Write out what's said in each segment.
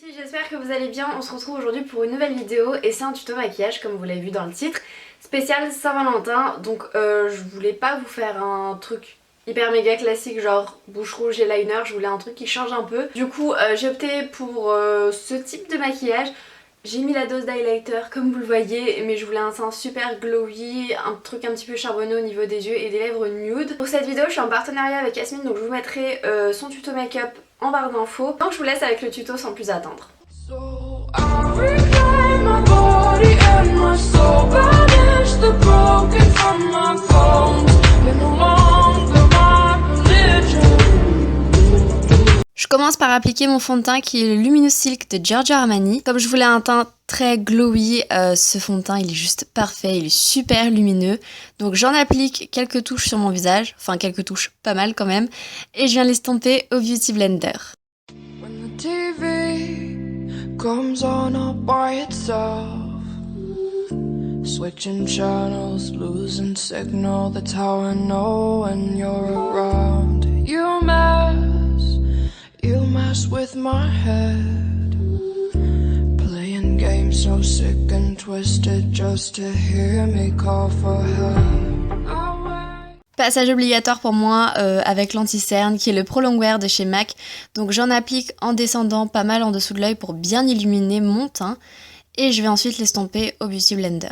les filles, j'espère que vous allez bien. On se retrouve aujourd'hui pour une nouvelle vidéo et c'est un tuto maquillage comme vous l'avez vu dans le titre, spécial Saint-Valentin. Donc je voulais pas vous faire un truc hyper méga classique genre bouche rouge et liner, je voulais un truc qui change un peu. Du coup j'ai opté pour ce type de maquillage. J'ai mis la dose d'highlighter comme vous le voyez, mais je voulais un teint super glowy, un truc un petit peu charbonneux au niveau des yeux et des lèvres nude. Pour cette vidéo je suis en partenariat avec Yasmine, donc je vous mettrai son tuto make-up en barre d'infos. Donc je vous laisse avec le tuto sans plus attendre. Je commence par appliquer mon fond de teint qui est le Luminous Silk de Giorgio Armani. Comme je voulais un teint très glowy, ce fond de teint il est juste parfait, il est super lumineux. Donc j'en applique quelques touches sur mon visage, enfin quelques touches, pas mal quand même. Et je viens l'estomper au Beauty Blender. When the TV comes on all by itself, switching channels, losing signal, that's how I know when you're around. You mess with my head, playing games so sick and twisted just to hear me call for help. Passage obligatoire pour moi avec l'anti-cerne qui est le Pro Longwear de chez MAC. Donc j'en applique en descendant pas mal en dessous de l'œil pour bien illuminer mon teint. Et je vais ensuite l'estomper au Beauty Blender.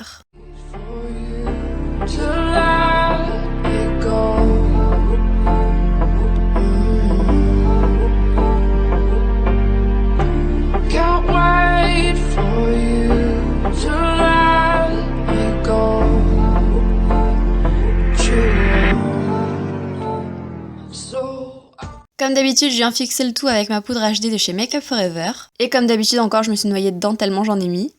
Comme d'habitude, je viens fixer le tout avec ma poudre HD de chez Make Up For Ever. Et comme d'habitude encore, je me suis noyée dedans tellement j'en ai mis.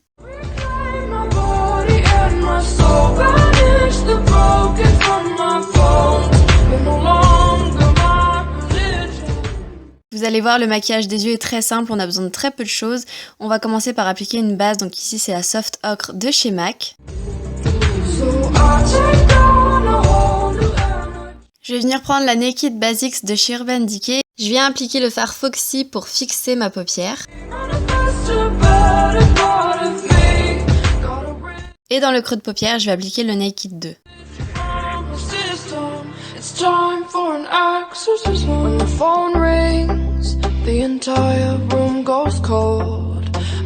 Vous allez voir, le maquillage des yeux est très simple, on a besoin de très peu de choses. On va commencer par appliquer une base, donc ici c'est la Soft Ocre de chez MAC. Je vais venir prendre la Naked Basics de chez Urban Decay. Je viens appliquer le fard Foxy pour fixer ma paupière. Et dans le creux de paupière, je vais appliquer le Naked 2.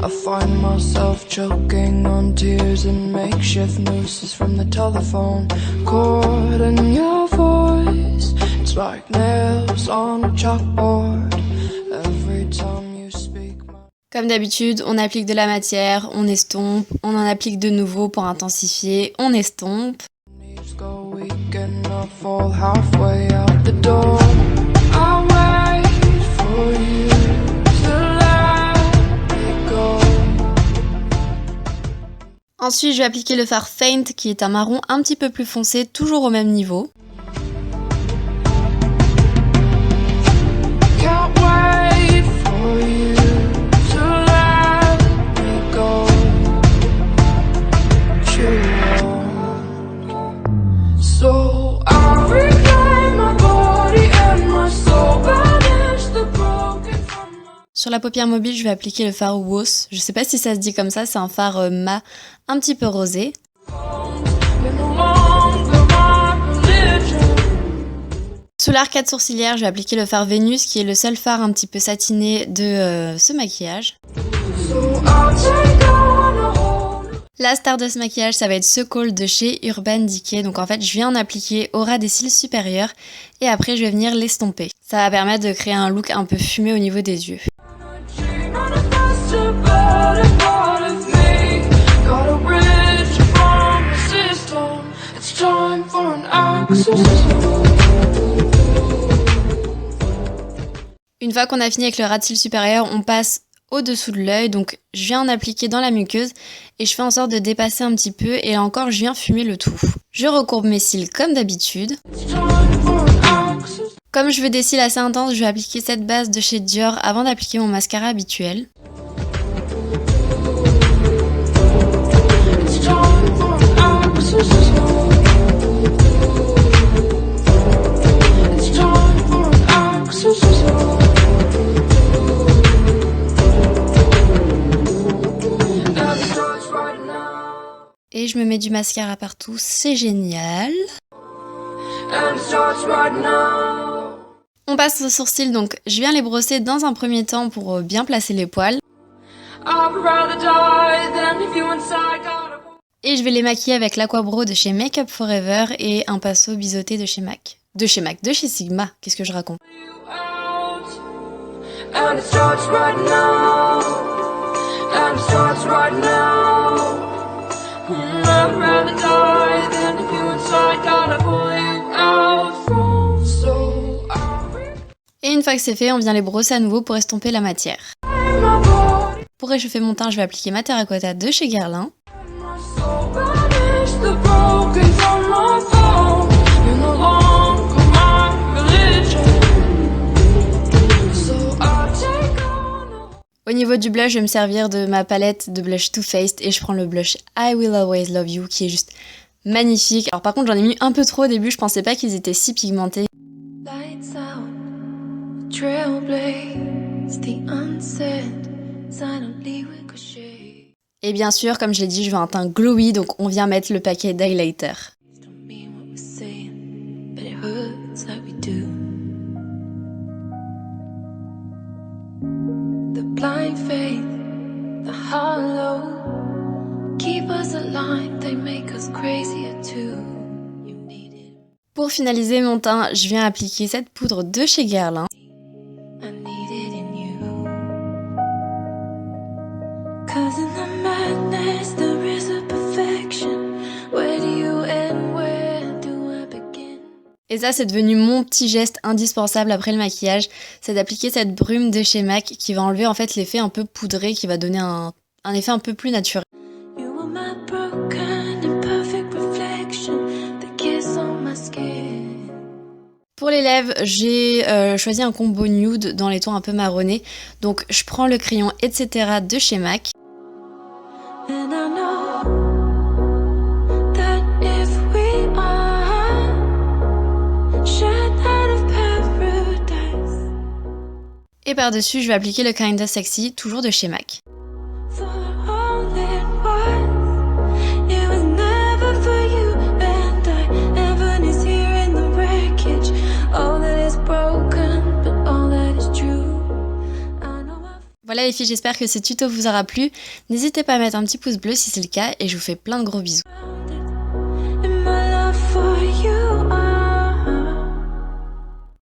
I find myself choking on tears and makeshift nooses from the telephone cord, and your voice, it's like nails on a chalkboard every time you speak. Comme d'habitude, on applique de la matière, on estompe, on en applique de nouveau pour intensifier, on estompe. Ensuite, je vais appliquer le fard Faint qui est un marron un petit peu plus foncé, toujours au même niveau. Sur la paupière mobile, je vais appliquer le fard Woos. Je sais pas si ça se dit comme ça, c'est un fard mat un petit peu rosé. Sous l'arcade sourcilière, je vais appliquer le fard Vénus qui est le seul fard un petit peu satiné de ce maquillage. La star de ce maquillage, ça va être ce col de chez Urban Decay. Donc en fait, je viens en appliquer au ras des cils supérieurs et après je vais venir l'estomper. Ça va permettre de créer un look un peu fumé au niveau des yeux. Une fois qu'on a fini avec le ras de cils supérieur, on passe au-dessous de l'œil, donc je viens en appliquer dans la muqueuse et je fais en sorte de dépasser un petit peu et là encore je viens fumer le tout. Je recourbe mes cils comme d'habitude. Comme je veux des cils assez intenses, je vais appliquer cette base de chez Dior avant d'appliquer mon mascara habituel. Et je me mets du mascara partout, c'est génial. On passe aux sourcils, donc je viens les brosser dans un premier temps pour bien placer les poils. Et je vais les maquiller avec l'Aqua-Brow de chez Make Up Forever et un pinceau biseauté de chez MAC. De chez Sigma, qu'est-ce que je raconte? Et une fois que c'est fait, on vient les brosser à nouveau pour estomper la matière. Pour réchauffer mon teint, je vais appliquer ma terracotta de chez Guerlain. Au niveau du blush, je vais me servir de ma palette de blush Too Faced et je prends le blush I Will Always Love You qui est juste magnifique. Alors par contre j'en ai mis un peu trop au début, je pensais pas qu'ils étaient si pigmentés. Et bien sûr, comme je l'ai dit, je veux un teint glowy, donc on vient mettre le paquet d'highlighter. Blind faith, the hollow, keep us alive, they make us crazier too. You need it. Pour finaliser mon teint, je viens appliquer cette poudre de chez Guerlain. I need it in you. 'Cause in the madness there is a perfection. Where do you end, where do I begin? Et ça, c'est devenu mon petit geste indispensable après le maquillage, c'est d'appliquer cette brume de chez MAC qui va enlever en fait l'effet un peu poudré, qui va donner un effet un peu plus naturel. Pour les lèvres, j'ai choisi un combo nude dans les tons un peu marronnés, donc je prends le crayon etc. de chez MAC. Et par-dessus, je vais appliquer le Kinda Sexy, toujours de chez MAC. Voilà les filles, j'espère que ce tuto vous aura plu. N'hésitez pas à mettre un petit pouce bleu si c'est le cas et je vous fais plein de gros bisous.